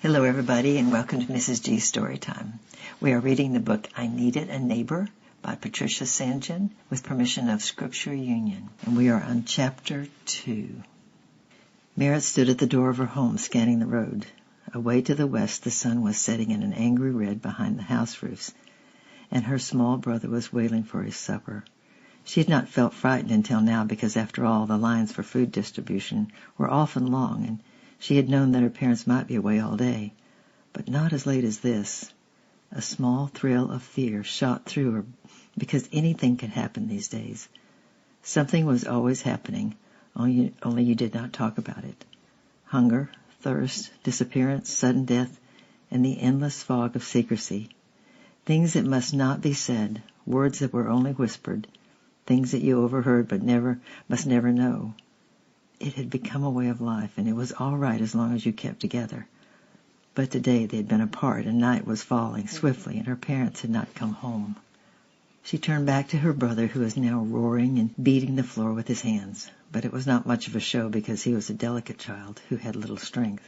Hello everybody and welcome to Mrs. G's Storytime. We are reading the book I Needed a Neighbor by Patricia St. John with permission of Scripture Union. And we are on chapter 2. Merritt stood at the door of her home scanning the road. Away to the west the sun was setting in an angry red behind the house roofs, and her small brother was wailing for his supper. She had not felt frightened until now because after all the lines for food distribution were often long, and she had known that her parents might be away all day, but not as late as this. A small thrill of fear shot through her because anything could happen these days. Something was always happening, only you did not talk about it. Hunger, thirst, disappearance, sudden death, and the endless fog of secrecy. Things that must not be said, words that were only whispered, things that you overheard but must never know. It had become a way of life, and it was all right as long as you kept together. But today they had been apart, and night was falling swiftly, and her parents had not come home. She turned back to her brother, who was now roaring and beating the floor with his hands. But it was not much of a show because he was a delicate child who had little strength.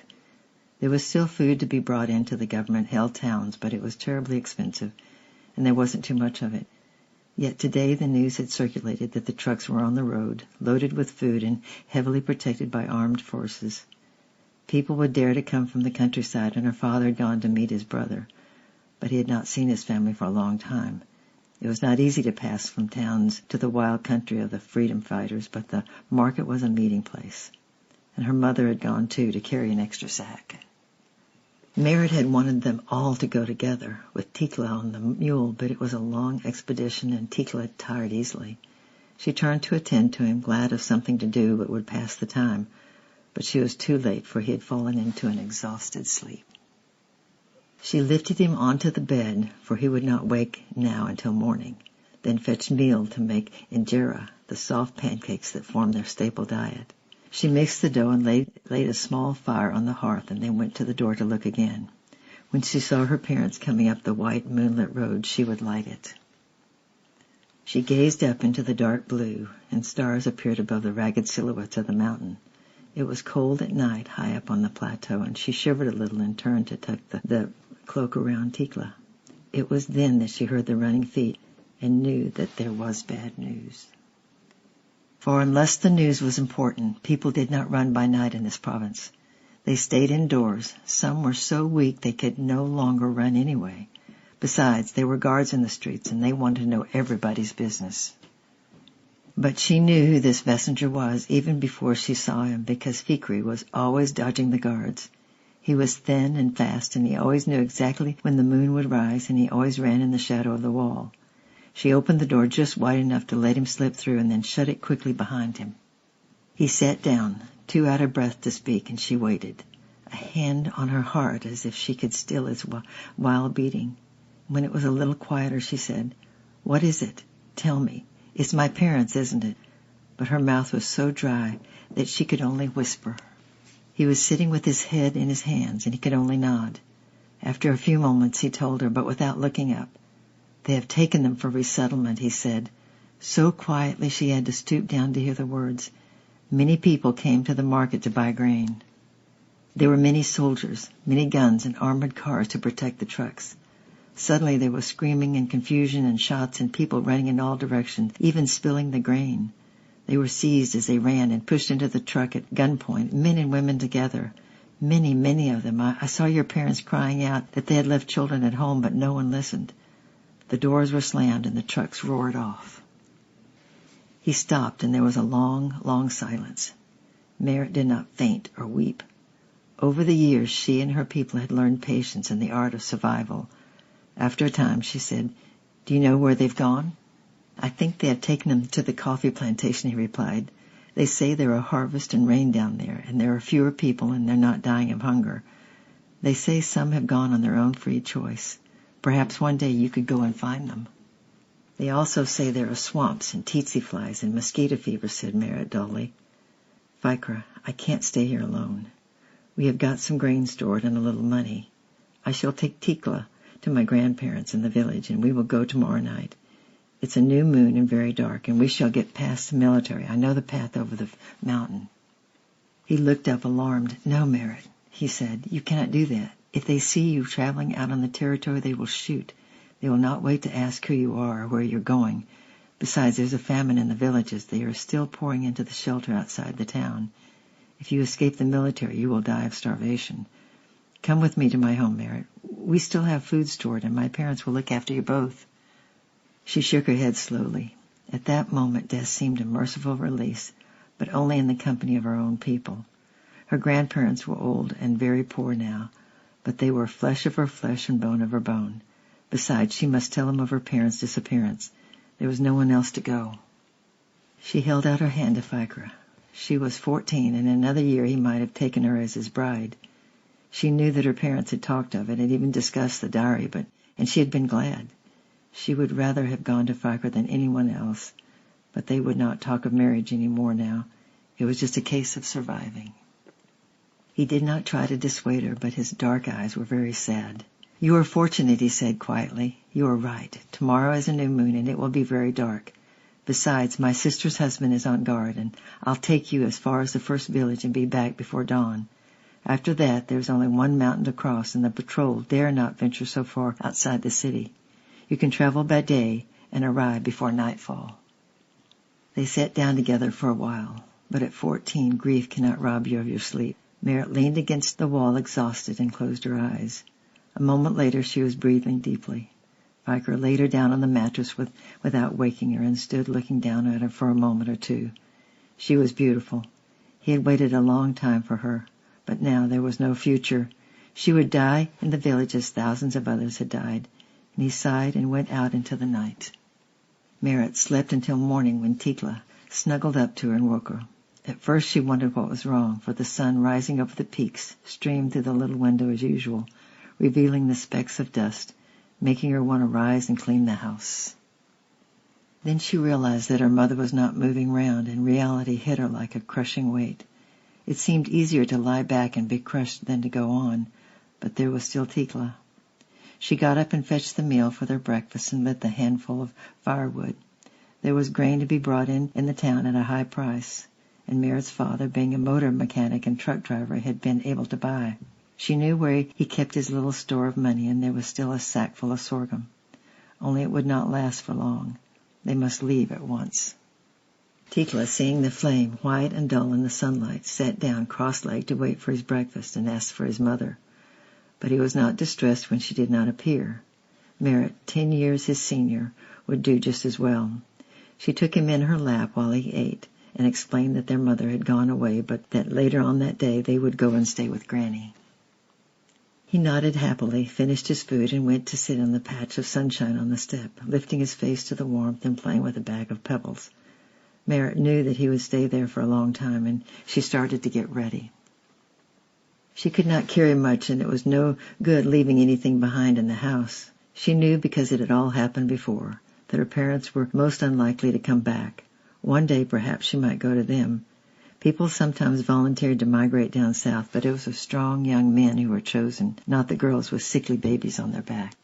There was still food to be brought into the government-held towns, but it was terribly expensive, and there wasn't too much of it. Yet today the news had circulated that the trucks were on the road, loaded with food and heavily protected by armed forces. People would dare to come from the countryside, and her father had gone to meet his brother, but he had not seen his family for a long time. It was not easy to pass from towns to the wild country of the freedom fighters, but the market was a meeting place, and her mother had gone too to carry an extra sack. Merritt had wanted them all to go together, with Tekla on the mule, but it was a long expedition and Tekla tired easily. She turned to attend to him, glad of something to do but would pass the time, but she was too late, for he had fallen into an exhausted sleep. She lifted him onto the bed, for he would not wake now until morning, then fetched meal to make injera, the soft pancakes that formed their staple diet. She mixed the dough and laid a small fire on the hearth, and then went to the door to look again. When she saw her parents coming up the white moonlit road, she would light it. She gazed up into the dark blue, and stars appeared above the ragged silhouettes of the mountain. It was cold at night high up on the plateau, and she shivered a little and turned to tuck the cloak around Tekla. It was then that she heard the running feet and knew that there was bad news. For unless the news was important, people did not run by night in this province. They stayed indoors. Some were so weak they could no longer run anyway. Besides, there were guards in the streets, and they wanted to know everybody's business. But she knew who this messenger was even before she saw him, because Fikri was always dodging the guards. He was thin and fast, and he always knew exactly when the moon would rise, and he always ran in the shadow of the wall. She opened the door just wide enough to let him slip through and then shut it quickly behind him. He sat down, too out of breath to speak, and she waited, a hand on her heart as if she could still its wild beating. When it was a little quieter, she said, "What is it? Tell me. It's my parents, isn't it?" But her mouth was so dry that she could only whisper. He was sitting with his head in his hands, and he could only nod. After a few moments he told her, but without looking up. "They have taken them for resettlement," he said. So quietly she had to stoop down to hear the words. Many people came to the market to buy grain. There were many soldiers, many guns and armored cars to protect the trucks. Suddenly there was screaming and confusion and shots and people running in all directions, even spilling the grain. They were seized as they ran and pushed into the truck at gunpoint, men and women together. Many of them. I saw your parents crying out that they had left children at home, but no one listened. The doors were slammed and the trucks roared off. He stopped, and there was a long, long silence. Merritt did not faint or weep. Over the years, she and her people had learned patience and the art of survival. After a time, she said, "Do you know where they've gone?" "I think they have taken them to the coffee plantation," he replied. "They say there are harvest and rain down there, and there are fewer people, and they're not dying of hunger. They say some have gone on their own free choice. Perhaps one day you could go and find them." "They also say there are swamps and tsetse flies and mosquito fever," said Merritt dully. "Fikra, I can't stay here alone. We have got some grain stored and a little money. I shall take Tekla to my grandparents in the village, and we will go tomorrow night. It's a new moon and very dark, and we shall get past the military. I know the path over the mountain." He looked up alarmed. "No, Merritt," he said, "you cannot do that. If they see you traveling out on the territory, they will shoot. They will not wait to ask who you are or where you're going. Besides, there's a famine in the villages. They are still pouring into the shelter outside the town. If you escape the military, you will die of starvation. Come with me to my home, Merritt. We still have food stored, and my parents will look after you both." She shook her head slowly. At that moment, death seemed a merciful release, but only in the company of her own people. Her grandparents were old and very poor now, but they were flesh of her flesh and bone of her bone. Besides, she must tell him of her parents' disappearance. There was no one else to go. She held out her hand to Ficra. She was 14, and in another year he might have taken her as his bride. She knew that her parents had talked of it and even discussed the dowry, and she had been glad. She would rather have gone to Ficra than anyone else, but they would not talk of marriage any more now. It was just a case of surviving. He did not try to dissuade her, but his dark eyes were very sad. "You are fortunate," he said quietly. "You are right. Tomorrow is a new moon, and it will be very dark. Besides, my sister's husband is on guard, and I'll take you as far as the first village and be back before dawn. After that, there is only one mountain to cross, and the patrol dare not venture so far outside the city. You can travel by day and arrive before nightfall." They sat down together for a while, but at 14, grief cannot rob you of your sleep. Merritt leaned against the wall exhausted and closed her eyes. A moment later she was breathing deeply. Ficra laid her down on the mattress without waking her and stood looking down at her for a moment or two. She was beautiful. He had waited a long time for her, but now there was no future. She would die in the village as thousands of others had died, and he sighed and went out into the night. Merritt slept until morning when Tikla snuggled up to her and woke her. At first she wondered what was wrong, for the sun rising over the peaks streamed through the little window as usual, revealing the specks of dust, making her want to rise and clean the house. Then she realized that her mother was not moving round, and reality hit her like a crushing weight. It seemed easier to lie back and be crushed than to go on, but there was still Tikla. She got up and fetched the meal for their breakfast and lit the handful of firewood. There was grain to be brought in the town at a high price, and Merritt's father, being a motor mechanic and truck driver, had been able to buy. She knew where he kept his little store of money, and there was still a sack full of sorghum. Only it would not last for long. They must leave at once. Tikla, seeing the flame, white and dull in the sunlight, sat down cross-legged to wait for his breakfast and asked for his mother. But he was not distressed when she did not appear. Merritt, 10 years his senior, would do just as well. She took him in her lap while he ate, and explained that their mother had gone away, but that later on that day they would go and stay with Granny. He nodded happily, finished his food, and went to sit on the patch of sunshine on the step, lifting his face to the warmth and playing with a bag of pebbles. Merritt knew that he would stay there for a long time, and she started to get ready. She could not carry much, and it was no good leaving anything behind in the house. She knew, because it had all happened before, that her parents were most unlikely to come back. One day perhaps she might go to them. People sometimes volunteered to migrate down south, but it was the strong young men who were chosen, not the girls with sickly babies on their back.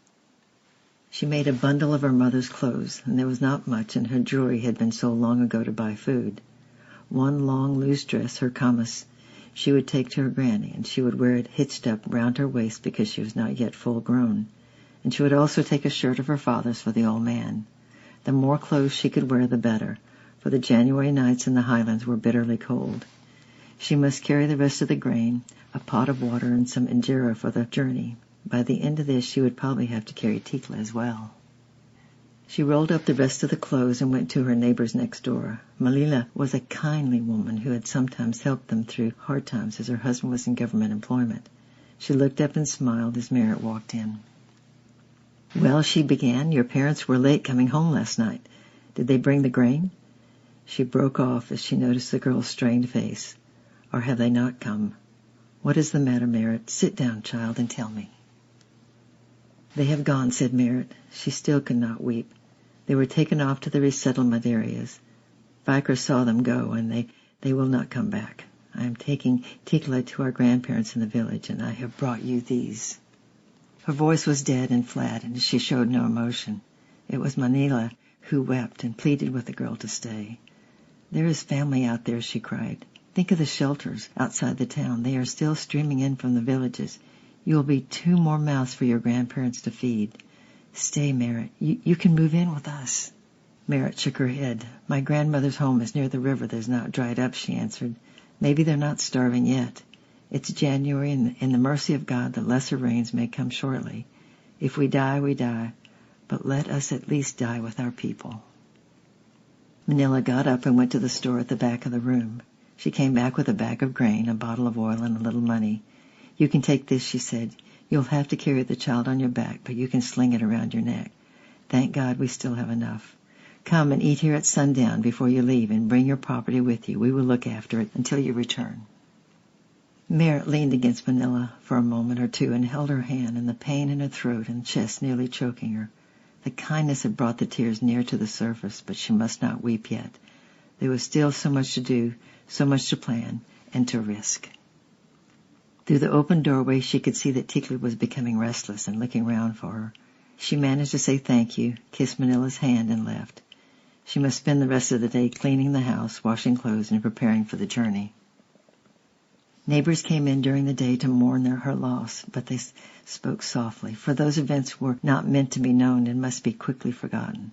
She made a bundle of her mother's clothes, and there was not much, and her jewelry had been sold long ago to buy food. One long loose dress, her kamas, she would take to her granny, and she would wear it hitched up round her waist because she was not yet full grown. And she would also take a shirt of her father's for the old man. The more clothes she could wear, the better, for the January nights in the highlands were bitterly cold. She must carry the rest of the grain, a pot of water, and some injera for the journey. By the end of this she would probably have to carry Tikla as well. She rolled up the rest of the clothes and went to her neighbors next door. Malila was a kindly woman who had sometimes helped them through hard times as her husband was in government employment. She looked up and smiled as Merritt walked in. "Well," she began, "your parents were late coming home last night. Did they bring the grain?" She broke off as she noticed the girl's strained face. "Or have they not come? What is the matter, Merritt? Sit down, child, and tell me." "They have gone," said Merritt. She still could not weep. "They were taken off to the resettlement areas. Ficra saw them go, and they will not come back. I am taking Tikla to our grandparents in the village, and I have brought you these." Her voice was dead and flat, and she showed no emotion. It was Manila who wept and pleaded with the girl to stay. "There is family out there," she cried. "Think of the shelters outside the town. They are still streaming in from the villages. You will be 2 more mouths for your grandparents to feed. Stay, Merritt. You can move in with us. Merritt shook her head. My grandmother's home is near the river that is not dried up, she answered. Maybe they're not starving yet. It's January, and in the mercy of God the lesser rains may come shortly. If we die, we die, but let us at least die with our people. Manila got up and went to the store at the back of the room. She came back with a bag of grain, a bottle of oil, and a little money. You can take this, she said. You'll have to carry the child on your back, but you can sling it around your neck. Thank God we still have enough. Come and eat here at sundown before you leave, and bring your property with you. We will look after it until you return. Merritt leaned against Manila for a moment or two and held her hand, and the pain in her throat and chest nearly choking her. The kindness had brought the tears near to the surface, but she must not weep yet. There was still so much to do, so much to plan, and to risk. Through the open doorway she could see that Tikli was becoming restless and looking round for her. She managed to say thank you, kissed Manila's hand, and left. She must spend the rest of the day cleaning the house, washing clothes, and preparing for the journey. Neighbors came in during the day to mourn her loss, but they spoke softly, for those events were not meant to be known and must be quickly forgotten.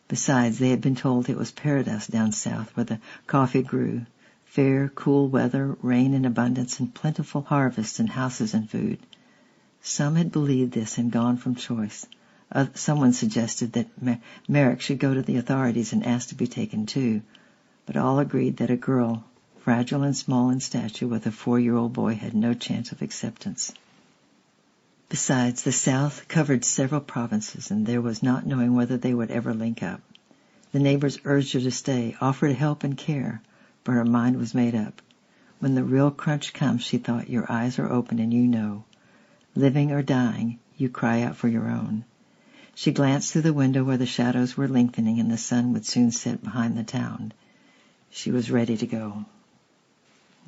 Besides, they had been told it was paradise down south where the coffee grew. Fair, cool weather, rain in abundance, and plentiful harvests and houses and food. Some had believed this and gone from choice. Someone suggested that Merrick should go to the authorities and ask to be taken too, but all agreed that a girl, fragile and small in stature, with a 4-year-old boy had no chance of acceptance. Besides, the South covered several provinces, and there was not knowing whether they would ever link up. The neighbors urged her to stay, offered help and care, but her mind was made up. When the real crunch comes, she thought, your eyes are open and you know. Living or dying, you cry out for your own. She glanced through the window where the shadows were lengthening and the sun would soon set behind the town. She was ready to go.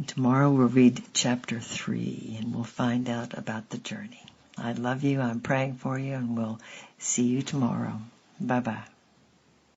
Tomorrow we'll read chapter 3 and we'll find out about the journey. I love you, I'm praying for you, and we'll see you tomorrow. Bye-bye.